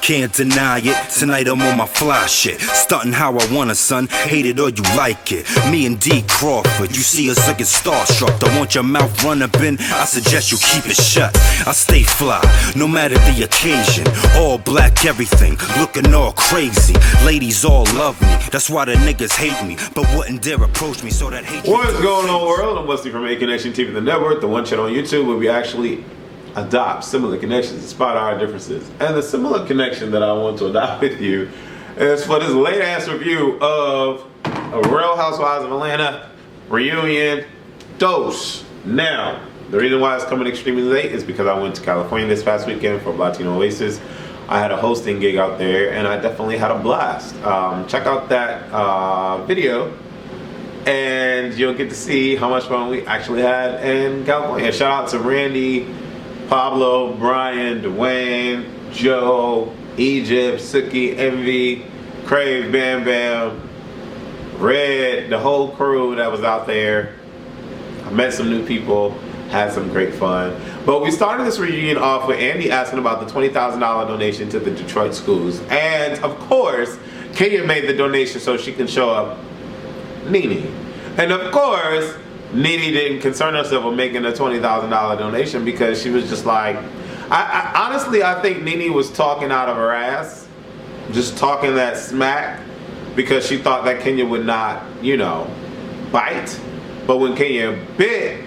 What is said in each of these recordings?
can't deny it. Tonight I'm on my fly shit, stunting how I want it, son. Hate it or you like it. Me and D Crawford, you see us looking starstruck. Don't want your mouth run up in, I suggest you keep it shut. I stay fly, no matter the occasion. All black everything, looking all crazy. Ladies all love me, that's why the niggas hate me, but wouldn't dare approach me, so that hate. What's going on, world? I'm Wesley from Aconnectiontv, the network, the one channel on YouTube where we actually adopt similar connections despite our differences. And the similar connection that I want to adopt with you is for this late ass review of a Real Housewives of Atlanta reunion dose. Now, the reason why it's coming extremely late is because I went to California this past weekend for Latino Oasis. I had a hosting gig out there and I definitely had a blast. Check out that video and you'll get to see how much fun we actually had in California. Shout out to Randy, Pablo, Brian, Dwayne, Joe, Egypt, Suki, Envy, Crave, Bam Bam, Red, the whole crew that was out there. I met some new people, had some great fun. But we started this reunion off with Andy asking about the $20,000 donation to the Detroit schools. And of course, Kenya made the donation so she can show up Nene. And of course, Nene didn't concern herself with making a $20,000 donation because she was just like, honestly, I think Nene was talking out of her ass, just talking that smack because she thought that Kenya would not, you know, bite. But when Kenya bit,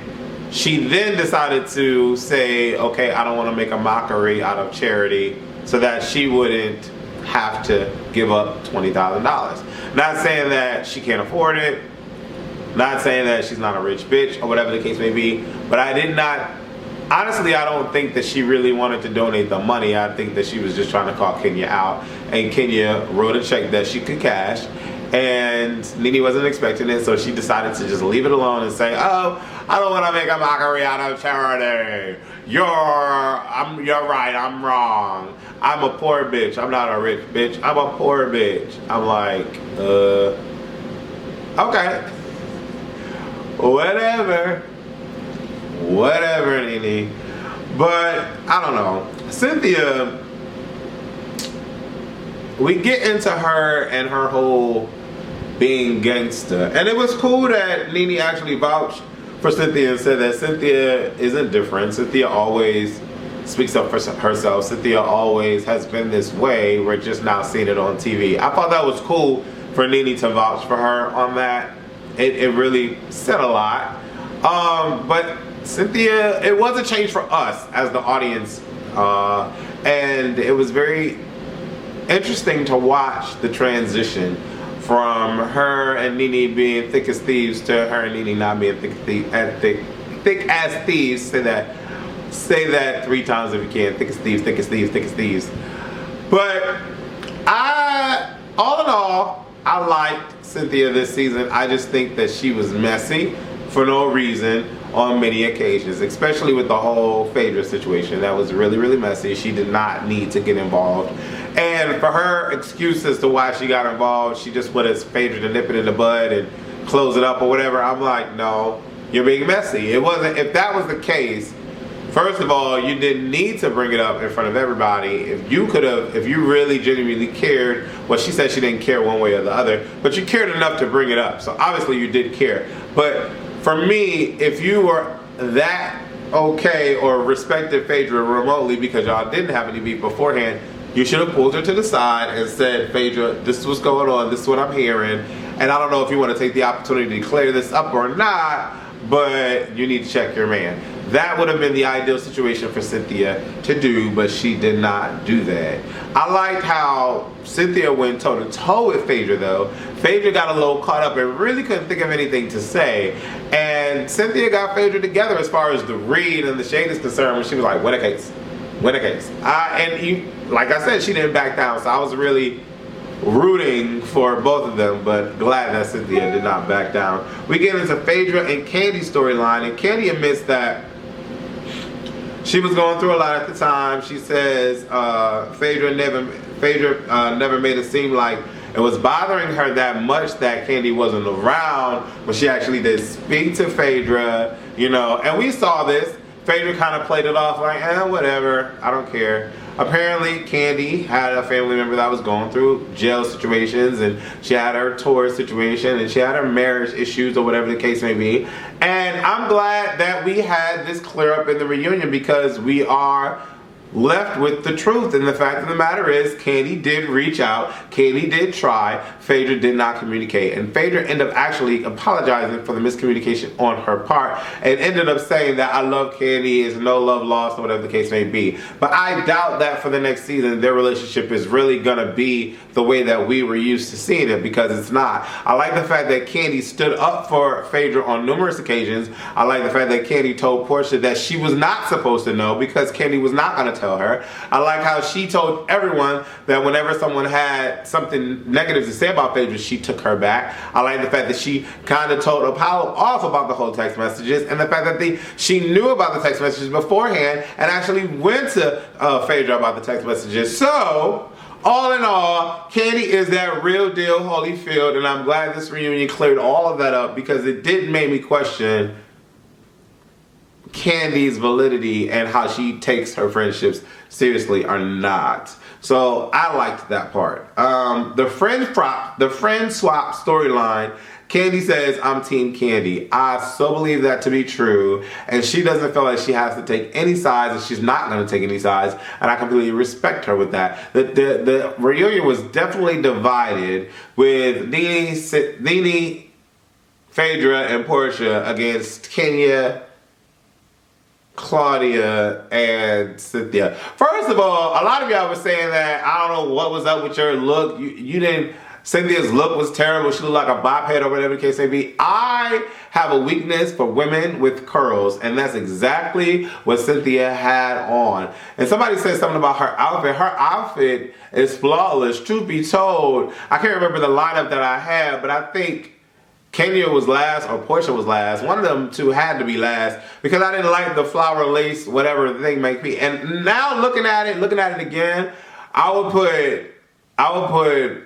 she then decided to say, okay, I don't want to make a mockery out of charity so that she wouldn't have to give up $20,000. Not saying that she can't afford it, not saying that she's not a rich bitch or whatever the case may be, but I did not, honestly, I don't think that she really wanted to donate the money. I think that she was just trying to call Kenya out, and Kenya wrote a check that she could cash, and Nene wasn't expecting it, so she decided to just leave it alone and say, oh, I don't want to make a mockery out of charity. You're right, I'm wrong. I'm a poor bitch. I'm not a rich bitch. I'm a poor bitch. I'm like, okay. Whatever, Nene. But, I don't know. Cynthia, we get into her and her whole being gangster. And it was cool that Nene actually vouched for Cynthia and said that Cynthia isn't different. Cynthia always speaks up for herself. Cynthia always has been this way. We're just now seeing it on TV. I thought that was cool for Nene to vouch for her on that. It really said a lot. But Cynthia, it was a change for us as the audience. And it was very interesting to watch the transition from her and Nene being thick as thieves to her and Nene not being thick as thieves. Say that 3 times if you can. Thick as thieves, thick as thieves, thick as thieves. But all in all, I liked Cynthia this season. I just think that she was messy for no reason on many occasions, especially with the whole Phaedra situation. That was really, really messy. She did not need to get involved. And for her excuse as to why she got involved, she just wanted Phaedra to nip it in the bud and close it up or whatever. I'm like, no, you're being messy. It wasn't, if that was the case, first of all, you didn't need to bring it up in front of everybody. If you could have, if you really genuinely cared, well, she said she didn't care one way or the other, but you cared enough to bring it up. So obviously you did care. But for me, if you were that okay or respected Phaedra remotely because y'all didn't have any beef beforehand, you should have pulled her to the side and said, Phaedra, this is what's going on, this is what I'm hearing, and I don't know if you want to take the opportunity to clear this up or not, but you need to check your man. That would have been the ideal situation for Cynthia to do, but she did not do that. I liked how Cynthia went toe-to-toe with Phaedra though. Phaedra got a little caught up and really couldn't think of anything to say. And Cynthia got Phaedra together as far as the read and the shade is concerned when she was like, win a case. Win a case. Like I said, she didn't back down, so I was really rooting for both of them, but glad that Cynthia did not back down. We get into Phaedra and Candy's storyline, and Candy admits that she was going through a lot at the time. She says Phaedra never made it seem like it was bothering her that much that Candy wasn't around, but she actually did speak to Phaedra, you know, and we saw this. Phaedra kind of played it off like, whatever, I don't care. Apparently, Candy had a family member that was going through jail situations, and she had her tour situation, and she had her marriage issues, or whatever the case may be. And I'm glad that we had this clear up in the reunion, because we are left with the truth. And the fact of the matter is, Candy did reach out, Candy did try, Phaedra did not communicate, and Phaedra ended up actually apologizing for the miscommunication on her part, and ended up saying that I love Candy, is no love lost, or whatever the case may be. But I doubt that for the next season their relationship is really gonna be the way that we were used to seeing it, because it's not. I like the fact that Candy stood up for Phaedra on numerous occasions. I like the fact that Candy told Portia that she was not supposed to know, because Candy was not gonna tell her. I like how she told everyone that whenever someone had something negative to say about Phaedra, she took her back. I like the fact that she kind of told Apollo off about the whole text messages, and the fact that she knew about the text messages beforehand and actually went to Phaedra about the text messages. So, all in all, Candy is that real deal Holyfield, and I'm glad this reunion cleared all of that up, because it did make me question Candy's validity and how she takes her friendships seriously or not. So I liked that part. The friend swap storyline. Candy says, I'm Team Candy. I so believe that to be true, and she doesn't feel like she has to take any sides, and she's not going to take any sides, and I completely respect her with that. The reunion was definitely divided, with Nene, Phaedra, and Portia against Kenya, Claudia, and Cynthia. First of all, a lot of y'all were saying that I don't know what was up with your look. You didn't. Cynthia's look was terrible. She looked like a bobhead, or whatever the case may be. I have a weakness for women with curls, and that's exactly what Cynthia had on. And somebody said something about her outfit. Her outfit is flawless. Truth be told, I can't remember the lineup that I had, but I think Kenya was last or Portia was last. One of them two had to be last, because I didn't like the flower lace, whatever the thing might be. And now looking at it again, I would put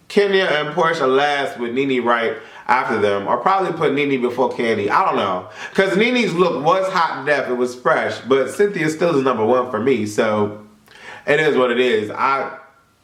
Kenya and Portia last, with Nene right after them, or probably put Nene before Candy. I don't know, because Nene's look was hot to death. It was fresh, but Cynthia still is number one for me. So it is what it is.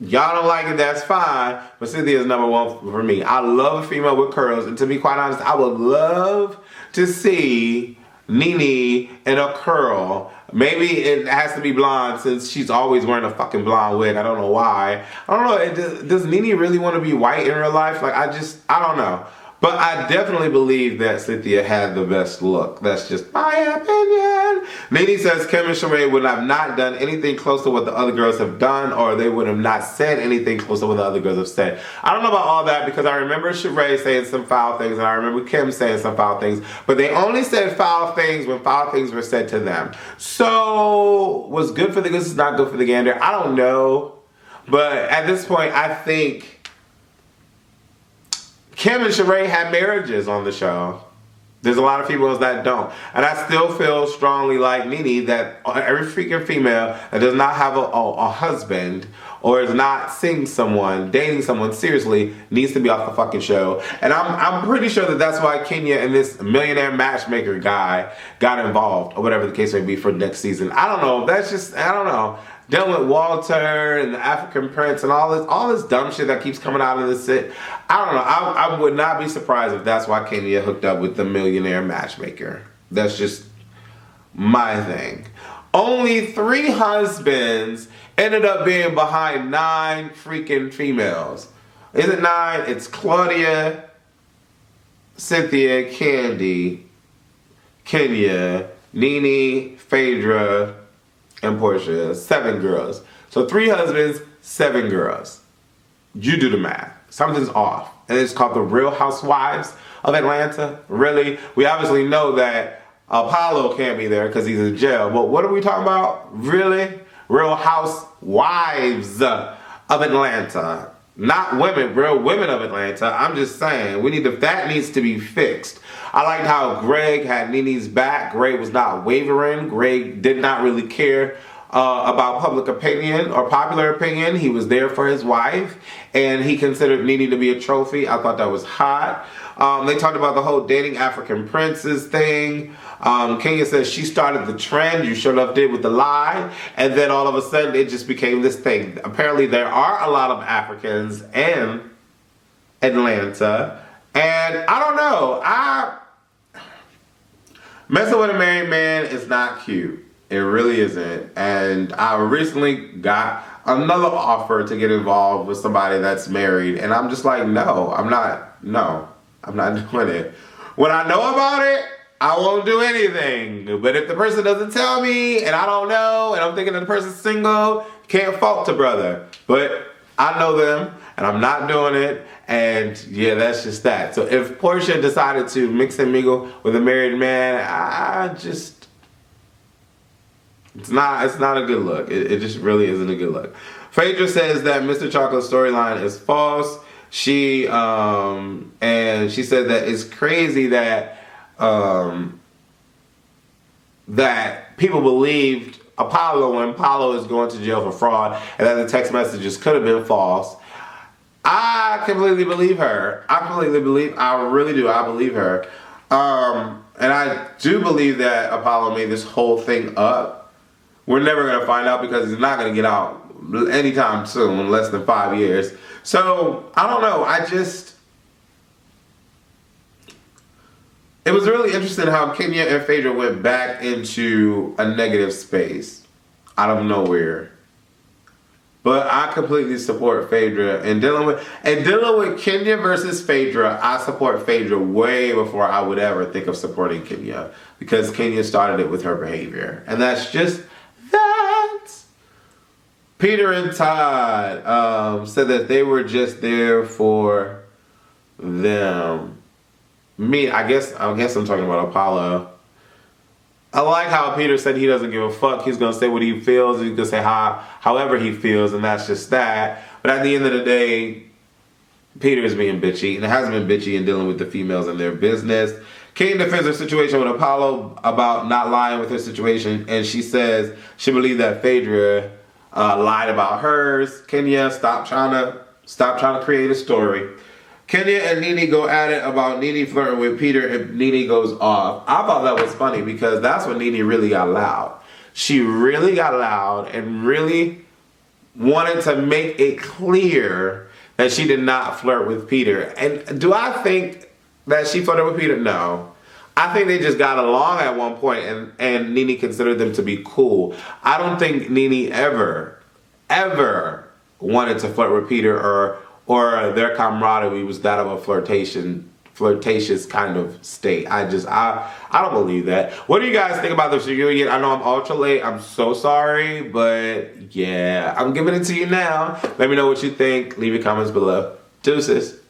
Y'all don't like it, that's fine, but Cynthia is number one for me. I love a female with curls, and to be quite honest, I would love to see Nene in a curl. Maybe it has to be blonde, since she's always wearing a fucking blonde wig. I don't know why. I don't know, does Nene really want to be white in real life? Like, I don't know. But I definitely believe that Cynthia had the best look. That's just my opinion. Nene says Kim and Sheree would have not done anything close to what the other girls have done, or they would have not said anything close to what the other girls have said. I don't know about all that, because I remember Sheree saying some foul things, and I remember Kim saying some foul things, but they only said foul things when foul things were said to them. So, what's good for the goose is not good for the gander. I don't know. But at this point, I think Kim and Sheree had marriages on the show. There's a lot of females that don't. And I still feel strongly like Nene that every freaking female that does not have a husband, or is not seeing someone, dating someone seriously, needs to be off the fucking show. And I'm pretty sure that that's why Kenya and this millionaire matchmaker guy got involved, or whatever the case may be, for next season. I don't know. That's just, I don't know. Dealing with Walter and the African Prince and all this dumb shit that keeps coming out of this shit. I don't know. I would not be surprised if that's why Kenya hooked up with the millionaire matchmaker. That's just my thing. Only 3 husbands ended up being behind 9 freaking females. Is it 9? It's Claudia, Cynthia, Candy, Kenya, Nene, Phaedra, and Portia. 7 girls. So 3 husbands, 7 girls. You do the math. Something's off. And it's called the Real Housewives of Atlanta. Really? We obviously know that Apollo can't be there because he's in jail. But what are we talking about? Really? Real Housewives of Atlanta. Not women, real women of Atlanta. I'm just saying, that needs to be fixed. I liked how Greg had Nene's back. Greg was not wavering. Greg did not really care about public opinion or popular opinion. He was there for his wife, and he considered Nene to be a trophy. I thought that was hot. They talked about the whole dating African princes thing. Kenya says she started the trend, you sure enough did with the lie, and then all of a sudden it just became this thing. Apparently there are a lot of Africans in Atlanta, and I don't know, messing with a married man is not cute. It really isn't. And I recently got another offer to get involved with somebody that's married, and I'm just like, no, I'm not doing it. When I know about it, I won't do anything. But if the person doesn't tell me and I don't know and I'm thinking that the person's single, can't fault the brother. But I know them and I'm not doing it. And yeah, that's just that. So if Portia decided to mix and mingle with a married man, it's not a good look. It just really isn't a good look. Phaedra says that Mr. Chocolate's storyline is false. She said that it's crazy that that people believed Apollo when Apollo is going to jail for fraud, and that the text messages could have been false. I completely believe her. I really do. I believe her. And I do believe that Apollo made this whole thing up. We're never going to find out because he's not going to get out anytime soon, in less than 5 years. So, I don't know. It was really interesting how Kenya and Phaedra went back into a negative space out of nowhere. But I completely support Phaedra. And dealing with Kenya versus Phaedra, I support Phaedra way before I would ever think of supporting Kenya. Because Kenya started it with her behavior. And that's just that. Peter and Todd said that they were just there for them. I guess I'm talking about Apollo. I like how Peter said he doesn't give a fuck. He's going to say what he feels. He's going to say however he feels, and that's just that. But at the end of the day, Peter is being bitchy, and has been bitchy in dealing with the females in their business. Kate defends her situation with Apollo about not lying with her situation, and she says she believed that Phaedra lied about hers. Kenya, stop trying to create a story. Kenya and Nene go at it about Nene flirting with Peter and Nene goes off. I thought that was funny because that's when Nene really got loud. She really got loud and really wanted to make it clear that she did not flirt with Peter. And do I think that she flirted with Peter? No. I think they just got along at one point and Nene considered them to be cool. I don't think Nene ever wanted to flirt with Peter or their camaraderie was that of a flirtatious kind of state. I don't believe that. What do you guys think about this reunion? I know I'm ultra late. I'm so sorry, but yeah, I'm giving it to you now. Let me know what you think. Leave your comments below. Deuces.